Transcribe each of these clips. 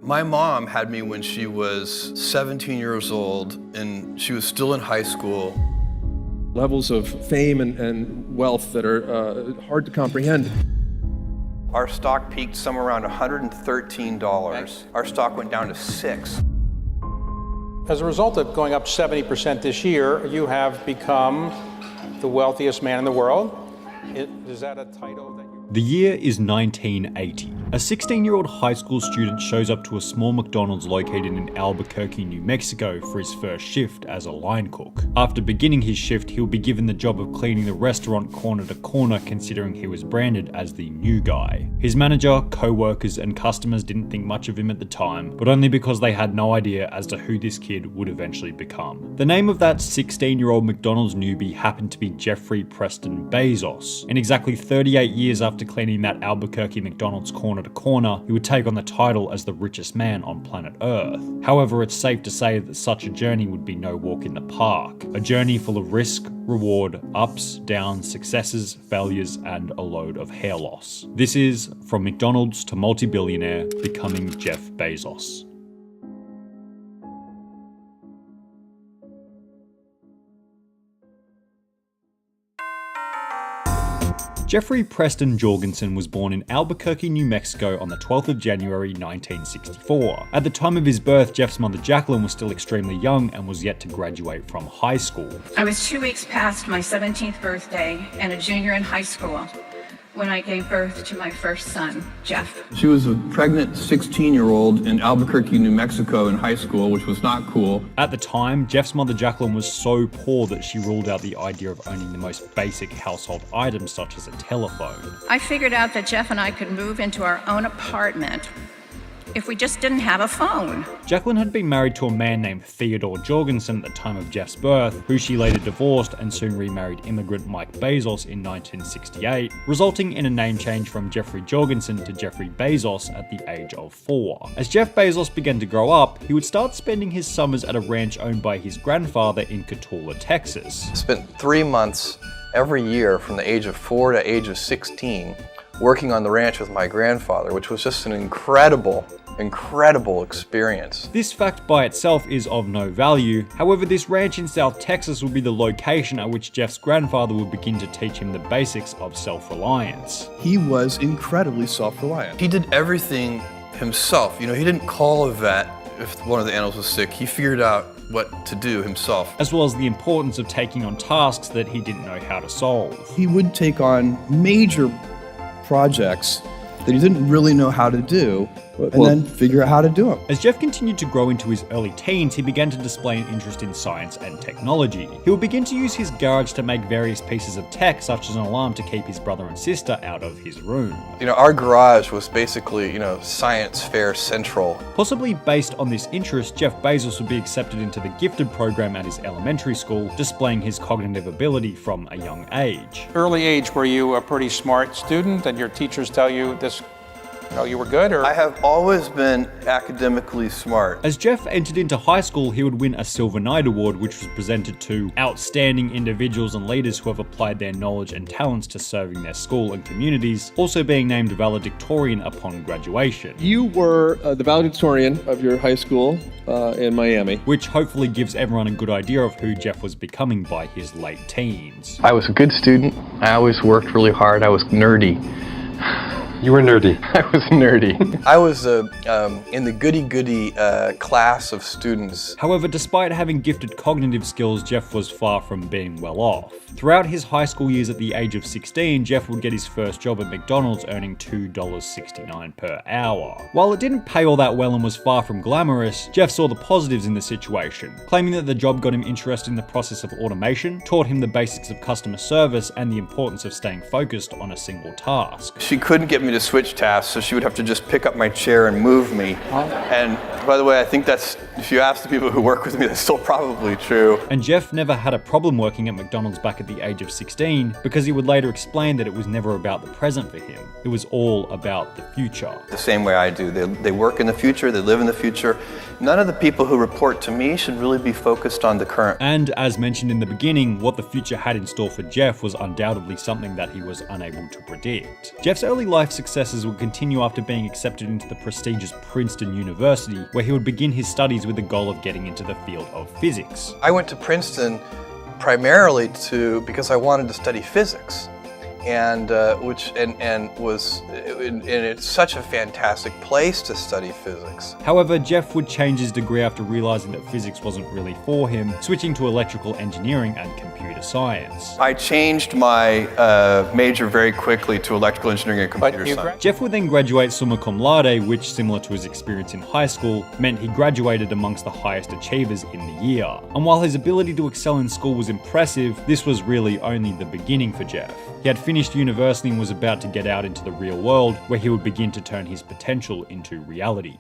My mom had me when she was 17 years old, and she was still in high school. Levels of fame and wealth that are hard to comprehend. Our stock peaked somewhere around $113. Our stock went down to $6. As a result of going up 70% this year, you have become the wealthiest man in the world. Is that a title that you... The year is 1980. A 16-year-old high school student shows up to a small McDonald's located in Albuquerque, New Mexico for his first shift as a line cook. After beginning his shift, he'll be given the job of cleaning the restaurant corner to corner, considering he was branded as the new guy. His manager, co-workers, and customers didn't think much of him at the time, but only because they had no idea as to who this kid would eventually become. The name of that 16-year-old McDonald's newbie happened to be Jeffrey Preston Bezos. In exactly 38 years after cleaning that Albuquerque McDonald's corner to corner, he would take on the title as the richest man on planet Earth. However, it's safe to say that such a journey would be no walk in the park. A journey full of risk, reward, ups, downs, successes, failures, and a load of hair loss. This is From McDonald's to Multi-Billionaire, Becoming Jeff Bezos. Jeffrey Preston Jorgensen was born in Albuquerque, New Mexico on the 12th of January 1964. At the time of his birth, Jeff's mother Jacqueline was still extremely young and was yet to graduate from high school. I was 2 weeks past my 17th birthday and a junior in high school when I gave birth to my first son, Jeff. She was a pregnant 16-year-old in Albuquerque, New Mexico in high school, which was not cool. At the time, Jeff's mother Jacqueline was so poor that she ruled out the idea of owning the most basic household items such as a telephone. I figured out that Jeff and I could move into our own apartment if we just didn't have a phone. Jacqueline had been married to a man named Theodore Jorgensen at the time of Jeff's birth, who she later divorced and soon remarried immigrant Mike Bezos in 1968, resulting in a name change from Jeffrey Jorgensen to Jeffrey Bezos at the age of 4. As Jeff Bezos began to grow up, he would start spending his summers at a ranch owned by his grandfather in Cotulla, Texas. Spent 3 months every year from the age of 4 to age of 16 working on the ranch with my grandfather, which was just an incredible experience. This fact by itself is of no value. However, this ranch in South Texas would be the location at which Jeff's grandfather would begin to teach him the basics of self-reliance. He was incredibly self-reliant. He did everything himself. You know, he didn't call a vet if one of the animals was sick. He figured out what to do himself. As well as the importance of taking on tasks that he didn't know how to solve. He would take on major projects that he didn't really know how to do, and then figure out how to do them. As Jeff continued to grow into his early teens, he began to display an interest in science and technology. He would begin to use his garage to make various pieces of tech, such as an alarm to keep his brother and sister out of his room. You know, our garage was basically, science fair central. Possibly based on this interest, Jeff Bezos would be accepted into the gifted program at his elementary school, displaying his cognitive ability from a young age. Early age, were you a pretty smart student and your teachers tell you this? Oh, you were good, or? I have always been academically smart. As Jeff entered into high school, he would win a Silver Knight Award, which was presented to outstanding individuals and leaders who have applied their knowledge and talents to serving their school and communities, also being named valedictorian upon graduation. You were the valedictorian of your high school in Miami. Which hopefully gives everyone a good idea of who Jeff was becoming by his late teens. I was a good student. I always worked really hard. I was nerdy. You were nerdy. I was nerdy. I was in the goody-goody class of students. However, despite having gifted cognitive skills, Jeff was far from being well off. Throughout his high school years at the age of 16, Jeff would get his first job at McDonald's, earning $2.69 per hour. While it didn't pay all that well and was far from glamorous, Jeff saw the positives in the situation, claiming that the job got him interested in the process of automation, taught him the basics of customer service, and the importance of staying focused on a single task. She couldn't get me to switch tasks, so she would have to just pick up my chair and move me. And By the way, I think that's, if you ask the people who work with me, that's still probably true. And Jeff never had a problem working at McDonald's back at the age of 16 because he would later explain that it was never about the present for him. It was all about the future. The same way I do. They work in the future, they live in the future. None of the people who report to me should really be focused on the current. And as mentioned in the beginning, what the future had in store for Jeff was undoubtedly something that he was unable to predict. Jeff's early life successes would continue after being accepted into the prestigious Princeton University, where he would begin his studies with the goal of getting into the field of physics. I went to Princeton primarily because I wanted to study physics. And it's such a fantastic place to study physics. However, Jeff would change his degree after realizing that physics wasn't really for him, switching to electrical engineering and computer science. I changed my major very quickly to electrical engineering and computer science. Jeff would then graduate summa cum laude, which, similar to his experience in high school, meant he graduated amongst the highest achievers in the year. And while his ability to excel in school was impressive, this was really only the beginning for Jeff. He had finished university and was about to get out into the real world, where he would begin to turn his potential into reality.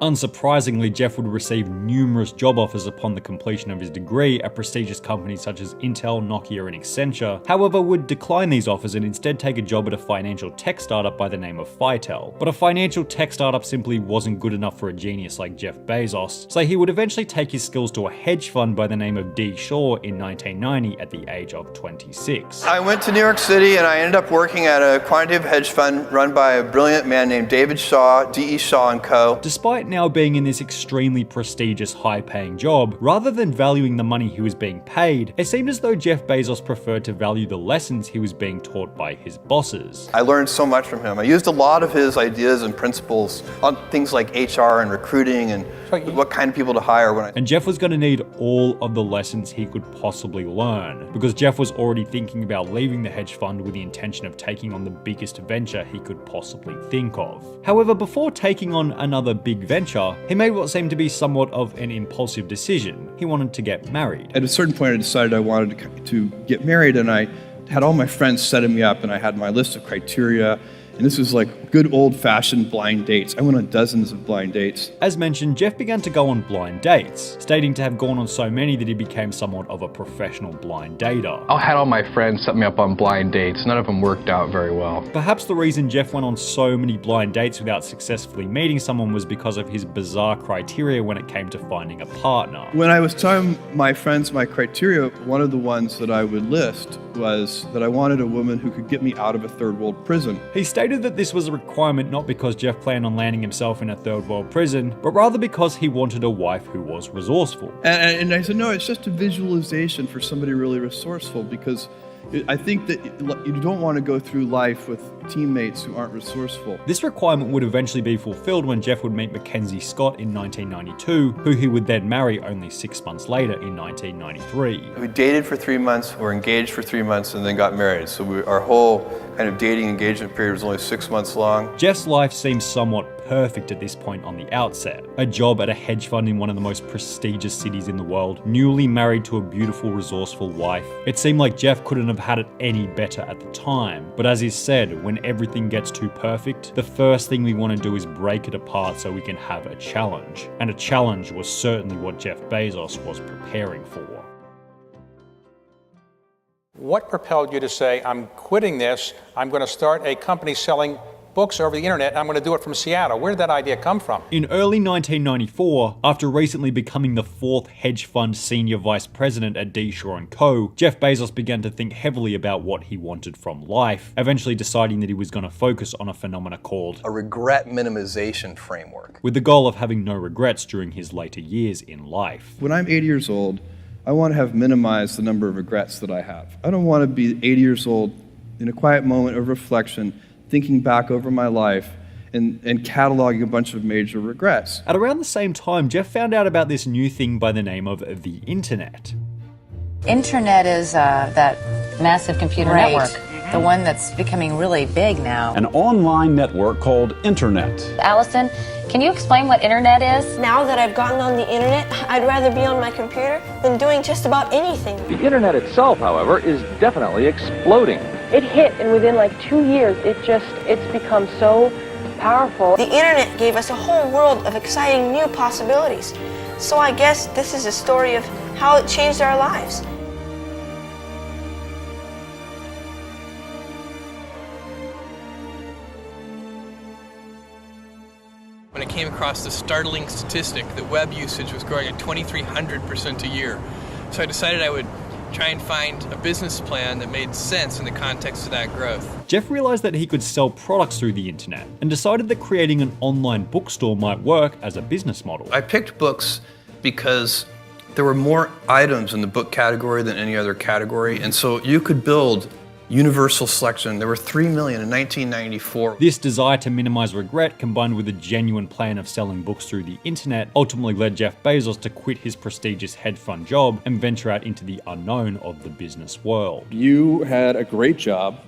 Unsurprisingly, Jeff would receive numerous job offers upon the completion of his degree at prestigious companies such as Intel, Nokia, and Accenture, however would decline these offers and instead take a job at a financial tech startup by the name of Fitel. But a financial tech startup simply wasn't good enough for a genius like Jeff Bezos, so he would eventually take his skills to a hedge fund by the name of D. Shaw in 1990 at the age of 26. I went to New York City and I ended up working at a quantitative hedge fund run by a brilliant man named David Shaw, D.E. Shaw & Co. Despite now being in this extremely prestigious, high-paying job, rather than valuing the money he was being paid, it seemed as though Jeff Bezos preferred to value the lessons he was being taught by his bosses. I learned so much from him. I used a lot of his ideas and principles on things like HR and recruiting and what kind of people to hire. And Jeff was going to need all of the lessons he could possibly learn, because Jeff was already thinking about leaving the hedge fund with the intention of taking on the biggest venture he could possibly think of. However, before taking on another big venture, he made what seemed to be somewhat of an impulsive decision. He wanted to get married. At a certain point, I decided I wanted to get married, and I had all my friends setting me up, and I had my list of criteria. And this was like good old-fashioned blind dates. I went on dozens of blind dates. As mentioned, Jeff began to go on blind dates, stating to have gone on so many that he became somewhat of a professional blind dater. I had all my friends set me up on blind dates. None of them worked out very well. Perhaps the reason Jeff went on so many blind dates without successfully meeting someone was because of his bizarre criteria when it came to finding a partner. When I was telling my friends my criteria, one of the ones that I would list was that I wanted a woman who could get me out of a third world prison. He stated that this was a requirement not because Jeff planned on landing himself in a third world prison, but rather because he wanted a wife who was resourceful. And I said, no, it's just a visualization for somebody really resourceful, because I think that you don't want to go through life with teammates who aren't resourceful. This requirement would eventually be fulfilled when Jeff would meet Mackenzie Scott in 1992, who he would then marry only 6 months later in 1993. We dated for 3 months, were engaged for 3 months, and then got married. So our whole kind of dating engagement period was only 6 months long. Jeff's life seems somewhat perfect at this point on the outset. A job at a hedge fund in one of the most prestigious cities in the world, newly married to a beautiful, resourceful wife. It seemed like Jeff couldn't have had it any better at the time. But as is said, when everything gets too perfect, the first thing we want to do is break it apart so we can have a challenge. And a challenge was certainly what Jeff Bezos was preparing for. What propelled you to say, I'm quitting this, I'm going to start a company selling books over the internet, I'm going to do it from Seattle? Where did that idea come from? In early 1994, after recently becoming the 4th hedge fund senior vice president at D. Shaw & Co., Jeff Bezos began to think heavily about what he wanted from life, eventually deciding that he was going to focus on a phenomena called a regret minimization framework, with the goal of having no regrets during his later years in life. When I'm 80 years old, I want to have minimized the number of regrets that I have. I don't want to be 80 years old in a quiet moment of reflection, thinking back over my life and cataloging a bunch of major regrets. At around the same time, Jeff found out about this new thing by the name of the internet. Internet is that massive computer network, the one that's becoming really big now. An online network called Internet. Allison, can you explain what internet is? Now that I've gotten on the internet, I'd rather be on my computer than doing just about anything. The internet itself, however, is definitely exploding. it hit, and within like 2 years, it's become so powerful. The internet gave us a whole world of exciting new possibilities. So I guess this is a story of how it changed our lives. When I came across the startling statistic that web usage was growing at 2,300% a year. So I decided I would try and find a business plan that made sense in the context of that growth. Jeff realized that he could sell products through the internet and decided that creating an online bookstore might work as a business model. I picked books because there were more items in the book category than any other category, and so you could build universal selection. There were 3 million in 1994. This desire to minimize regret, combined with a genuine plan of selling books through the internet, ultimately led Jeff Bezos to quit his prestigious hedge fund job and venture out into the unknown of the business world. You had a great job.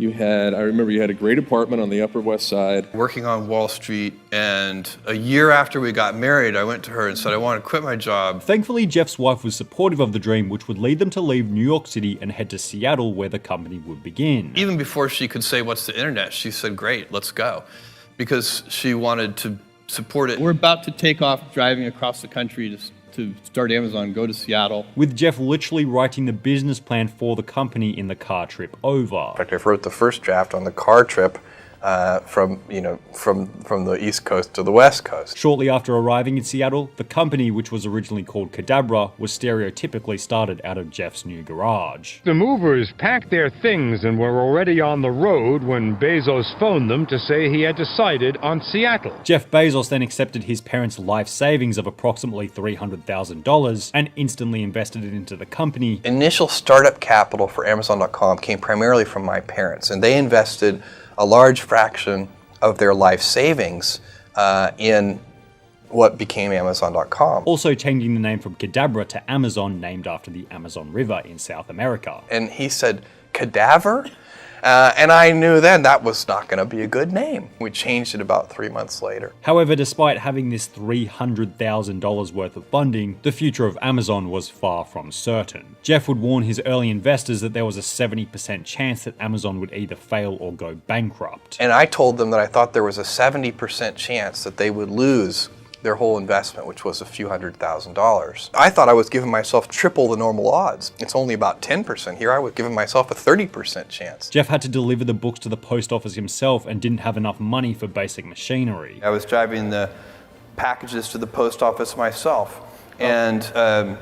I remember you had a great apartment on the Upper West Side. Working on Wall Street, and a year after we got married, I went to her and said I want to quit my job. Thankfully, Jeff's wife was supportive of the dream, which would lead them to leave New York City and head to Seattle, where the company would begin. Even before she could say, what's the internet? She said, great, let's go. Because she wanted to support it. We're about to take off driving across the country to start Amazon, go to Seattle. With Jeff literally writing the business plan for the company in the car trip over. In fact, I wrote the first draft on the car trip from the East Coast to the West Coast. Shortly after arriving in Seattle, the company, which was originally called Cadabra, was stereotypically started out of Jeff's new garage. The movers packed their things and were already on the road when Bezos phoned them to say he had decided on Seattle. Jeff Bezos then accepted his parents' life savings of approximately $300,000 and instantly invested it into the company. Initial startup capital for Amazon.com came primarily from my parents, and they invested a large fraction of their life savings in what became Amazon.com. Also changing the name from Cadabra to Amazon, named after the Amazon River in South America. And he said, cadaver? And I knew then that was not going to be a good name. We changed it about 3 months later. However, despite having this $300,000 worth of funding, the future of Amazon was far from certain. Jeff would warn his early investors that there was a 70% chance that Amazon would either fail or go bankrupt. And I told them that I thought there was a 70% chance that they would lose their whole investment, which was a few $100,000. I thought I was giving myself triple the normal odds. It's only about 10%. Here I was giving myself a 30% chance. Jeff had to deliver the books to the post office himself and didn't have enough money for basic machinery. I was driving the packages to the post office myself, and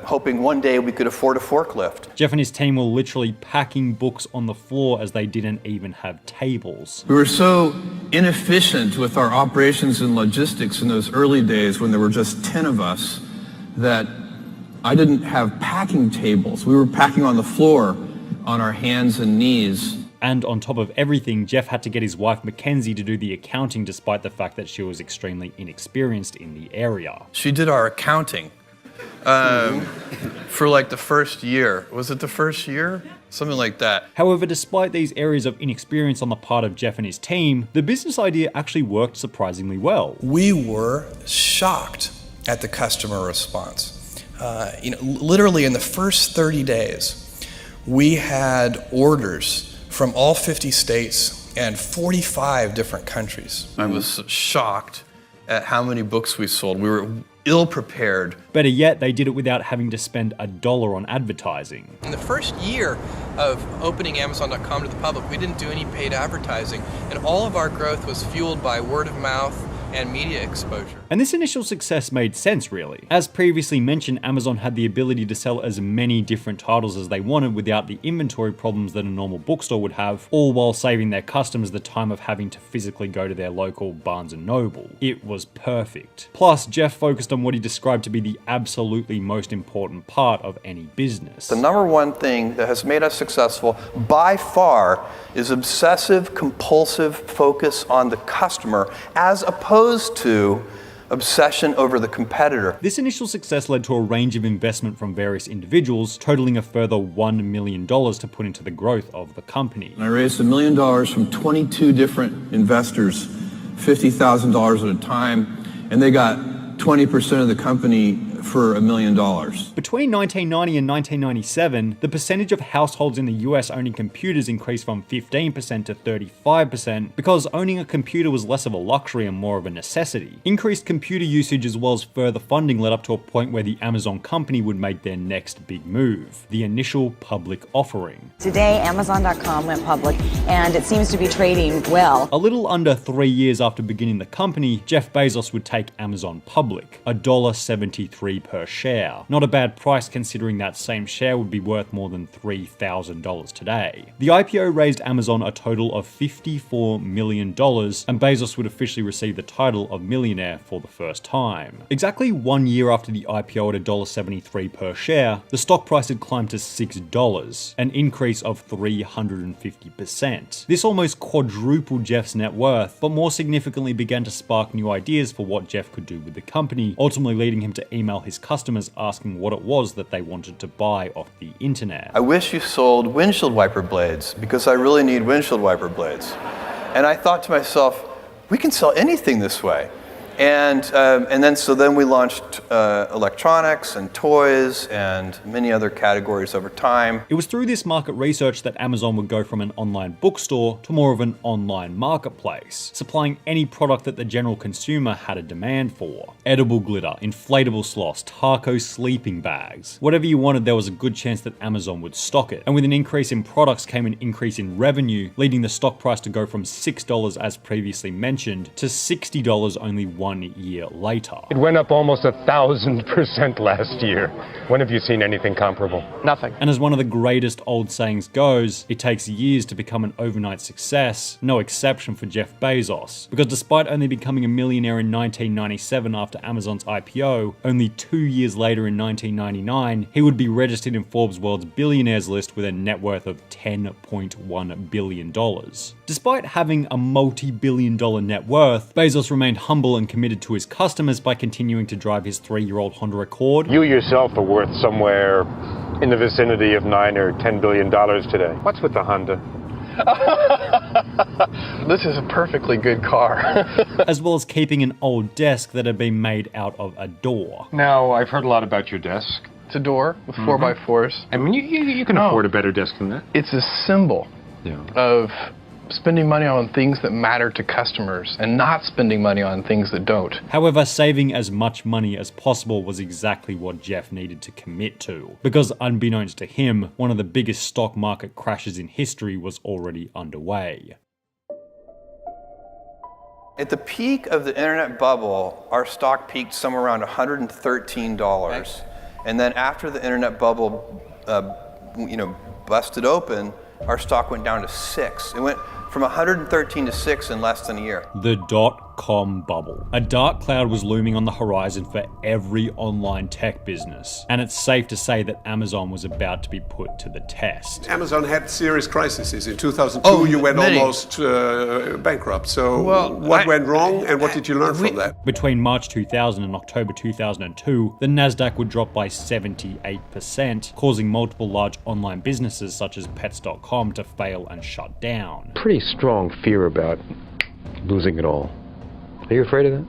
hoping one day we could afford a forklift. Jeff and his team were literally packing books on the floor as they didn't even have tables. We were so inefficient with our operations and logistics in those early days when there were just 10 of us that I didn't have packing tables. We were packing on the floor on our hands and knees. And on top of everything, Jeff had to get his wife Mackenzie to do the accounting, despite the fact that she was extremely inexperienced in the area. She did our accounting. For like the first year. Was it the first year? Something like that. However, despite these areas of inexperience on the part of Jeff and his team, the business idea actually worked surprisingly well. We were shocked at the customer response. Literally in the first 30 days, we had orders from all 50 states and 45 different countries. I was shocked at how many books we sold. We were ill-prepared. Better yet, they did it without having to spend $1 on advertising. In the first year of opening Amazon.com to the public, we didn't do any paid advertising, and all of our growth was fueled by word of mouth and media exposure. And this initial success made sense, really. As previously mentioned, Amazon had the ability to sell as many different titles as they wanted without the inventory problems that a normal bookstore would have, all while saving their customers the time of having to physically go to their local Barnes & Noble. It was perfect. Plus, Jeff focused on what he described to be the absolutely most important part of any business. The number one thing that has made us successful by far is obsessive, compulsive focus on the customer as opposed to obsession over the competitor. This initial success led to a range of investment from various individuals, totaling a further $1 million to put into the growth of the company. I raised $1 million from 22 different investors, $50,000 at a time, and they got 20% of the company for $1 million. Between 1990 and 1997, the percentage of households in the US owning computers increased from 15% to 35% because owning a computer was less of a luxury and more of a necessity. Increased computer usage as well as further funding led up to a point where the Amazon company would make their next big move, the initial public offering. Today, Amazon.com went public, and it seems to be trading well. A little under 3 years after beginning the company, Jeff Bezos would take Amazon public, $1.73 per share. Not a bad price considering that same share would be worth more than $3,000 today. The IPO raised Amazon a total of $54 million, and Bezos would officially receive the title of millionaire for the first time. Exactly 1 year after the IPO at $1.73 per share, the stock price had climbed to $6, an increase of 350%. This almost quadrupled Jeff's net worth, but more significantly began to spark new ideas for what Jeff could do with the company, ultimately leading him to email his customers asking what it was that they wanted to buy off the internet. I wish you sold windshield wiper blades because I really need windshield wiper blades. And I thought to myself, we can sell anything this way. And then we launched electronics and toys and many other categories over time. It was through this market research that Amazon would go from an online bookstore to more of an online marketplace, supplying any product that the general consumer had a demand for. Edible glitter, inflatable sloths, taco sleeping bags. Whatever you wanted, there was a good chance that Amazon would stock it. And with an increase in products came an increase in revenue, leading the stock price to go from $6 as previously mentioned to $60 only 1 year later. It went up almost 1,000% last year. When have you seen anything comparable? Nothing. And as one of the greatest old sayings goes, it takes years to become an overnight success, no exception for Jeff Bezos. Because despite only becoming a millionaire in 1997 after Amazon's IPO, only 2 years later in 1999, he would be registered in Forbes' World's Billionaires list with a net worth of $10.1 billion. Despite having a multi-billion-dollar net worth, Bezos remained humble and committed to his customers by continuing to drive his 3-year-old Honda Accord. You yourself are worth somewhere in the vicinity of $9 or $10 billion today. What's with the Honda? This is a perfectly good car. As well as keeping an old desk that had been made out of a door. Now, I've heard a lot about your desk. It's a door with 4x4s. I mean, you can afford a better desk than that. It's a symbol of spending money on things that matter to customers and not spending money on things that don't. However, saving as much money as possible was exactly what Jeff needed to commit to, because unbeknownst to him, one of the biggest stock market crashes in history was already underway. At the peak of the internet bubble, our stock peaked somewhere around $113. And then after the internet bubble busted open, our stock went down to $6. It went from 113 to 6 in less than a year. The dot-com bubble. A dark cloud was looming on the horizon for every online tech business, and it's safe to say that Amazon was about to be put to the test. Amazon had serious crises. In 2002, you went almost bankrupt. So what went wrong, and what did you learn from that? Between March 2000 and October 2002, the Nasdaq would drop by 78%, causing multiple large online businesses such as Pets.com to fail and shut down. Pretty strong fear about losing it all. Are you afraid of that?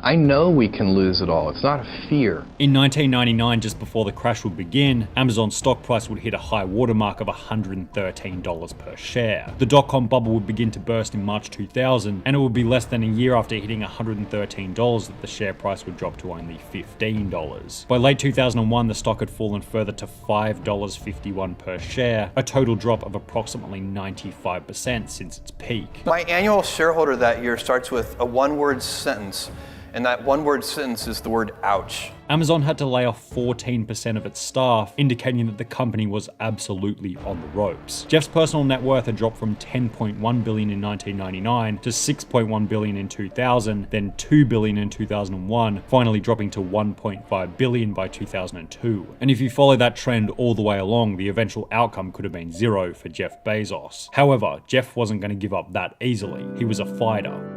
I know we can lose it all. It's not a fear. In 1999, just before the crash would begin, Amazon's stock price would hit a high watermark of $113 per share. The dot-com bubble would begin to burst in March 2000, and it would be less than a year after hitting $113 that the share price would drop to only $15. By late 2001, the stock had fallen further to $5.51 per share, a total drop of approximately 95% since its peak. My annual shareholder that year starts with a one-word sentence. And that one-word sentence is the word ouch. Amazon had to lay off 14% of its staff, indicating that the company was absolutely on the ropes. Jeff's personal net worth had dropped from $10.1 billion in 1999 to $6.1 billion in 2000, then $2 billion in 2001, finally dropping to $1.5 billion by 2002. And if you follow that trend all the way along, the eventual outcome could have been zero for Jeff Bezos. However, Jeff wasn't going to give up that easily. He was a fighter.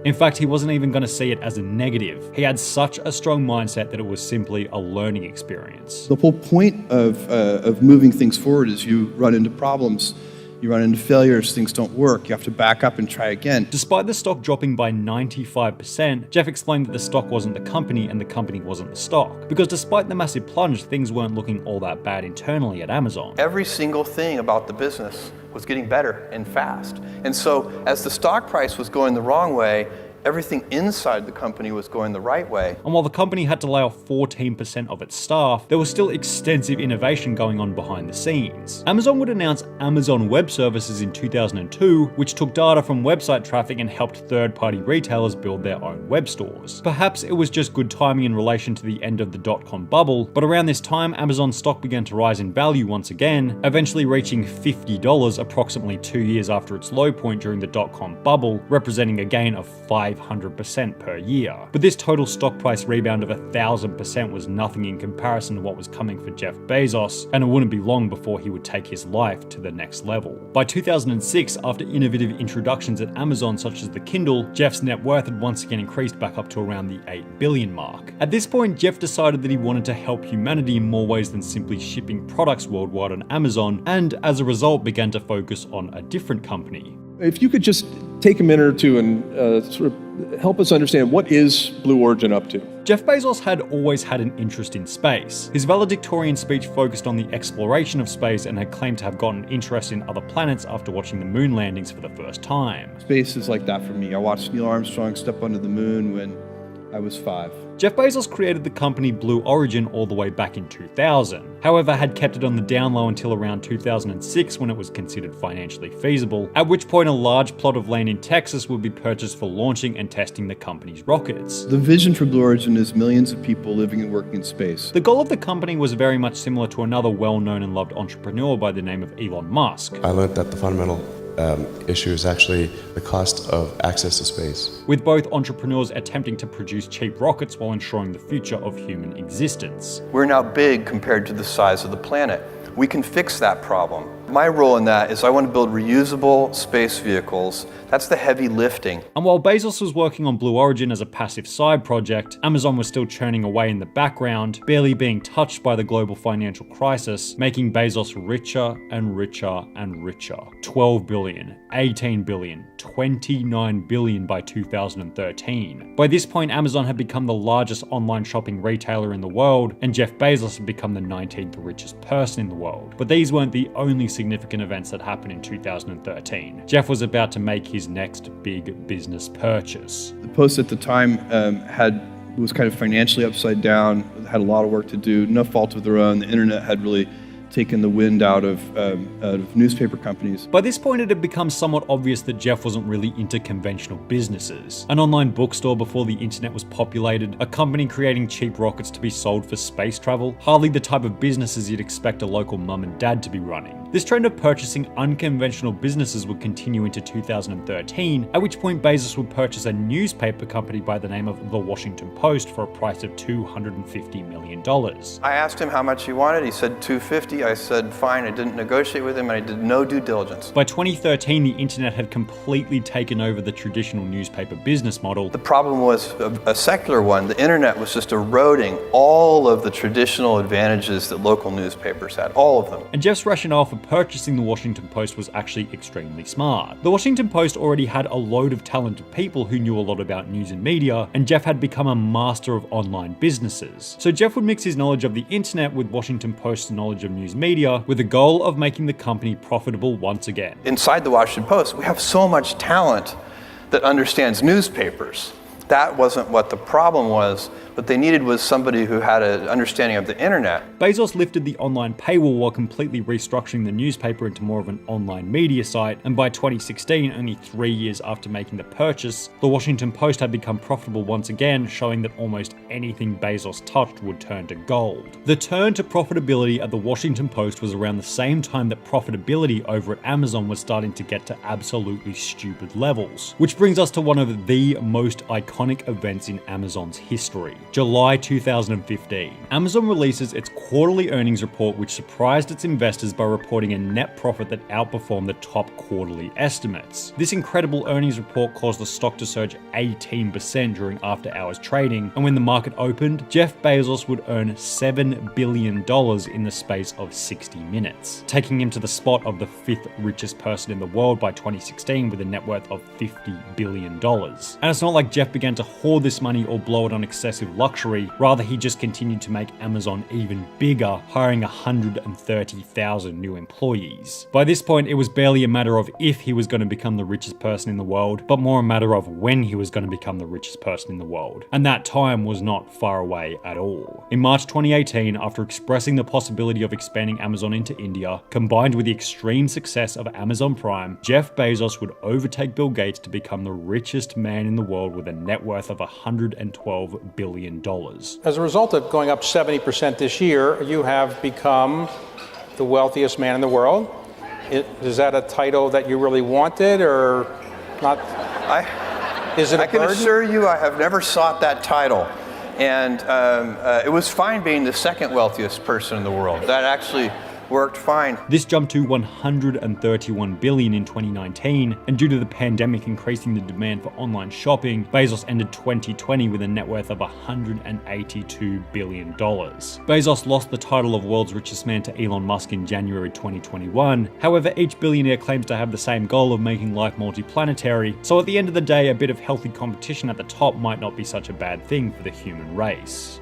In fact, he wasn't even going to see it as a negative. He had such a strong mindset that it was simply a learning experience. The whole point of moving things forward is you run into problems You run into failures, things don't work, you have to back up and try again. Despite the stock dropping by 95%, Jeff explained that the stock wasn't the company and the company wasn't the stock. Because despite the massive plunge, things weren't looking all that bad internally at Amazon. Every single thing about the business was getting better and fast. And so as the stock price was going the wrong way, everything inside the company was going the right way. And while the company had to lay off 14% of its staff, there was still extensive innovation going on behind the scenes. Amazon would announce Amazon Web Services in 2002, which took data from website traffic and helped third-party retailers build their own web stores. Perhaps it was just good timing in relation to the end of the dot-com bubble, but around this time, Amazon stock began to rise in value once again, eventually reaching $50 approximately 2 years after its low point during the dot-com bubble, representing a gain of 500% per year. But this total stock price rebound of 1,000% was nothing in comparison to what was coming for Jeff Bezos, and it wouldn't be long before he would take his life to the next level. By 2006, after innovative introductions at Amazon such as the Kindle, Jeff's net worth had once again increased back up to around the $8 billion mark. At this point, Jeff decided that he wanted to help humanity in more ways than simply shipping products worldwide on Amazon, and as a result began to focus on a different company. If you could just take a minute or two and sort of help us understand, what is Blue Origin up to? Jeff Bezos had always had an interest in space. His valedictorian speech focused on the exploration of space and had claimed to have gotten interest in other planets after watching the moon landings for the first time. Space is like that for me. I watched Neil Armstrong step onto the moon when I was 5. Jeff Bezos created the company Blue Origin all the way back in 2000, however had kept it on the down low until around 2006 when it was considered financially feasible, at which point a large plot of land in Texas would be purchased for launching and testing the company's rockets. The vision for Blue Origin is millions of people living and working in space. The goal of the company was very much similar to another well-known and loved entrepreneur by the name of Elon Musk. I learned that the fundamental issue is actually the cost of access to space. With both entrepreneurs attempting to produce cheap rockets while ensuring the future of human existence. We're now big compared to the size of the planet. We can fix that problem. My role in that is I want to build reusable space vehicles. That's the heavy lifting. And while Bezos was working on Blue Origin as a passive side project, Amazon was still churning away in the background, barely being touched by the global financial crisis, making Bezos richer and richer and richer. 12 billion, 18 billion, 29 billion by 2013. By this point, Amazon had become the largest online shopping retailer in the world, and Jeff Bezos had become the 19th richest person in the world. But these weren't the only significant events that happened in 2013. Jeff was about to make his next big business purchase. The Post at the time was kind of financially upside down, had a lot of work to do, no fault of their own. The internet had really taken the wind out of newspaper companies. By this point, it had become somewhat obvious that Jeff wasn't really into conventional businesses. An online bookstore before the internet was populated, a company creating cheap rockets to be sold for space travel, hardly the type of businesses you'd expect a local mum and dad to be running. This trend of purchasing unconventional businesses would continue into 2013, at which point Bezos would purchase a newspaper company by the name of The Washington Post for a price of $250 million. I asked him how much he wanted. He said $250. I said fine. I didn't negotiate with him and I did no due diligence. By 2013, the internet had completely taken over the traditional newspaper business model. The problem was a secular one. The internet was just eroding all of the traditional advantages that local newspapers had, all of them. And Jeff's rationale for purchasing the Washington Post was actually extremely smart. The Washington Post already had a load of talented people who knew a lot about news and media, and Jeff had become a master of online businesses. So Jeff would mix his knowledge of the internet with Washington Post's knowledge of news media with the goal of making the company profitable once again. Inside the Washington Post, we have so much talent that understands newspapers. That wasn't what the problem was. What they needed was somebody who had an understanding of the internet. Bezos lifted the online paywall while completely restructuring the newspaper into more of an online media site, and by 2016, only 3 years after making the purchase, the Washington Post had become profitable once again, showing that almost anything Bezos touched would turn to gold. The turn to profitability at the Washington Post was around the same time that profitability over at Amazon was starting to get to absolutely stupid levels. Which brings us to one of the most iconic iconic events in Amazon's history. July 2015. Amazon releases its quarterly earnings report, which surprised its investors by reporting a net profit that outperformed the top quarterly estimates. This incredible earnings report caused the stock to surge 18% during after-hours trading, and when the market opened, Jeff Bezos would earn $7 billion in the space of 60 minutes, taking him to the spot of the 5th richest person in the world by 2016 with a net worth of $50 billion. And it's not like Jeff began to hoard this money or blow it on excessive luxury, rather he just continued to make Amazon even bigger, hiring 130,000 new employees. By this point, it was barely a matter of if he was going to become the richest person in the world, but more a matter of when he was going to become the richest person in the world. And that time was not far away at all. In March 2018, after expressing the possibility of expanding Amazon into India, combined with the extreme success of Amazon Prime, Jeff Bezos would overtake Bill Gates to become the richest man in the world with a net worth of $112 billion. As a result of going up 70% this year, you have become the wealthiest man in the world. Is that a title that you really wanted or not? Is it a burden? I can assure you I have never sought that title. And it was fine being the second wealthiest person in the world. That actually worked fine. This jumped to $131 billion in 2019, and due to the pandemic increasing the demand for online shopping, Bezos ended 2020 with a net worth of $182 billion. Bezos lost the title of world's richest man to Elon Musk in January 2021. However, each billionaire claims to have the same goal of making life multiplanetary, so at the end of the day, a bit of healthy competition at the top might not be such a bad thing for the human race.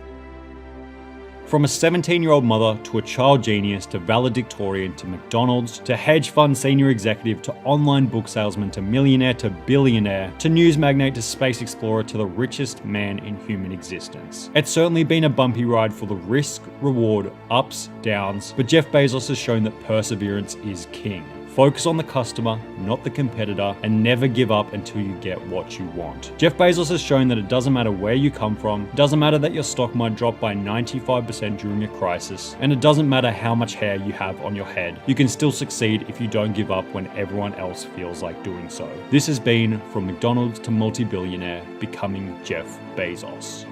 From a 17-year-old mother to a child genius to valedictorian to McDonald's to hedge fund senior executive to online book salesman to millionaire to billionaire to news magnate to space explorer to the richest man in human existence. It's certainly been a bumpy ride for the risk, reward, ups, downs, but Jeff Bezos has shown that perseverance is king. Focus on the customer, not the competitor, and never give up until you get what you want. Jeff Bezos has shown that it doesn't matter where you come from, it doesn't matter that your stock might drop by 95% during a crisis, and it doesn't matter how much hair you have on your head. You can still succeed if you don't give up when everyone else feels like doing so. This has been From McDonald's to Multi-Billionaire, Becoming Jeff Bezos.